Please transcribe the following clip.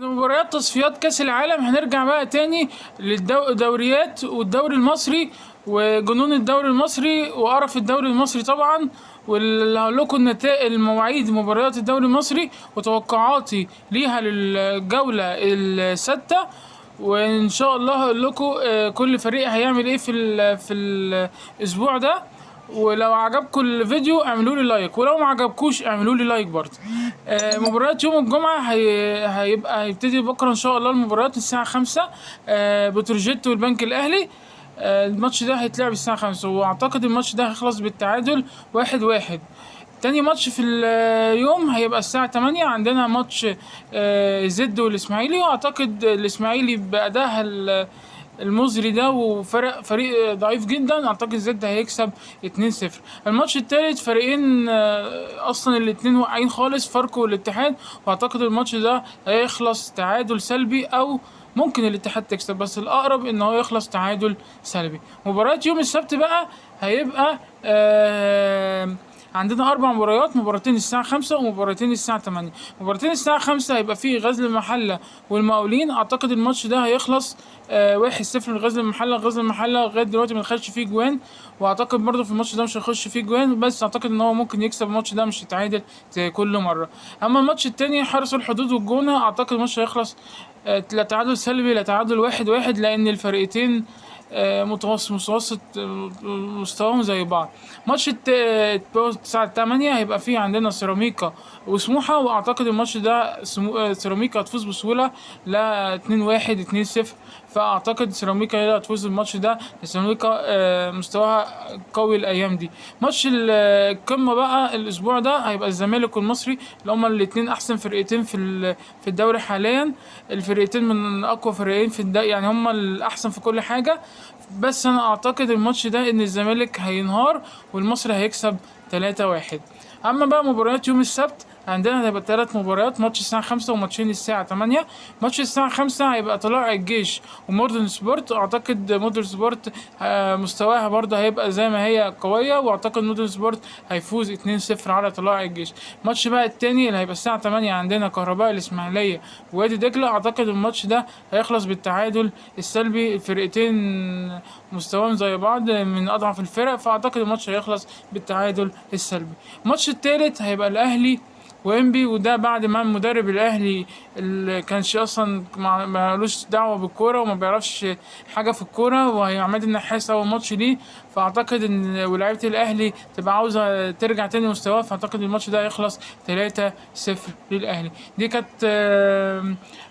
مباريات تصفيات كأس العالم. هنرجع بقى تاني للدوريات والدوري المصري وجنون الدوري المصري وقرف الدوري المصري طبعا، واللي هقول لكم النتائج المواعيد مباريات الدوري المصري وتوقعاتي ليها للجولة السادسة. وإن شاء الله هقول لكم كل فريق هيعمل إيه في الأسبوع ده. ولو عجبكم الفيديو اعملوا لي لايك، ولو ما عجبكوش اعملوا لي لايك برضه. مباريات يوم الجمعة هيبتدي بكرة ان شاء الله. المباريات الساعة 5، بتروجيت والبنك الاهلي. الماتش ده هيتلعب الساعة 5، واعتقد الماتش ده هيخلص بالتعادل 1-1. تاني ماتش في اليوم هيبقى الساعة 8، عندنا ماتش زد والاسماعيلي، واعتقد الاسماعيلي بأداها المزري ده فريق ضعيف جدا، اعتقد زد هيكسب 2-0. الماتش التالت فريقين اصلا الاتنين واقعين خالص، فاركو والاتحاد، واعتقد الماتش ده هيخلص تعادل سلبي، او ممكن الاتحاد تكسب، بس الاقرب ان هو يخلص تعادل سلبي. مباراة يوم السبت بقى هيبقى عندنا 4 مباريات، مباراتين الساعة 5 ومباراتين الساعة 8. مباراتين الساعة 5 هيبقى فيه غزل المحلة والمقاولين، أعتقد الماتش ده هيخلص 1-0 لغزل المحلة. غزل المحلة لغاية دلوقتي مدخلش فيه جوان، وأعتقد برضه في الماتش ده مش هيخش فيه جوان، بس أعتقد إن هو ممكن يكسب الماتش ده، مش يتعادل زي كل مرة. أما الماتش التاني حرس الحدود والجونة، أعتقد الماتش هيخلص لا تعادل سلبي لا تعادل 1-1، لأن الفريقين متوسط مستواهم زي بعض. ماتش الساعة 8 هيبقى فيه عندنا سيراميكا وسموحة، واعتقد الماتش ده سيراميكا هتفوز بسهولة، لا 2-1 2-0، فاعتقد سيراميكا هي هتفوز الماتش ده. سيراميكا مستواها قوي الايام دي. ماتش القمة بقى الاسبوع ده هيبقى الزمالك والمصري، اللي هما الاتنين احسن فرقتين في الدوري حاليا. الفرقتين من اقوى فرقتين في الدوري، يعني هما الاحسن في كل حاجة. بس انا اعتقد الماتش ده ان الزمالك هينهار والمصري هيكسب 3-1. اما بقى مباريات يوم السبت عندنا هيبقى 3 مباريات، ماتش الساعة 5 وماتشين الساعة 8. ماتش الساعة 5 هيبقى طلائع الجيش ومودرن سبورت، اعتقد مودرن سبورت مستواها برضه هيبقى زي ما هي قوية، واعتقد مودرن سبورت هيفوز 2-0 على طلائع الجيش. ماتش بقى التاني اللي هيبقى الساعة 8 عندنا كهرباء الاسماعيلية ووادي دجلة، اعتقد الماتش ده هيخلص بالتعادل السلبي. الفرقتين مستواهم زي بعض من اضعف الفرق، فاعتقد الماتش هيخلص بالتعادل السلبي. الماتش التالت هيبقى الاهلي وانبي، وده بعد ما المدرب الاهلي اللي كانش اصلا مالوش دعوه بالكوره وما بيعرفش حاجه في الكوره، وهي عماد النحاس اول ماتش ليه، فاعتقد ان ولاعيبه الاهلي تبقى عاوزه ترجع تاني مستواها، فاعتقد الماتش ده هيخلص 3-0 للاهلي. دي كانت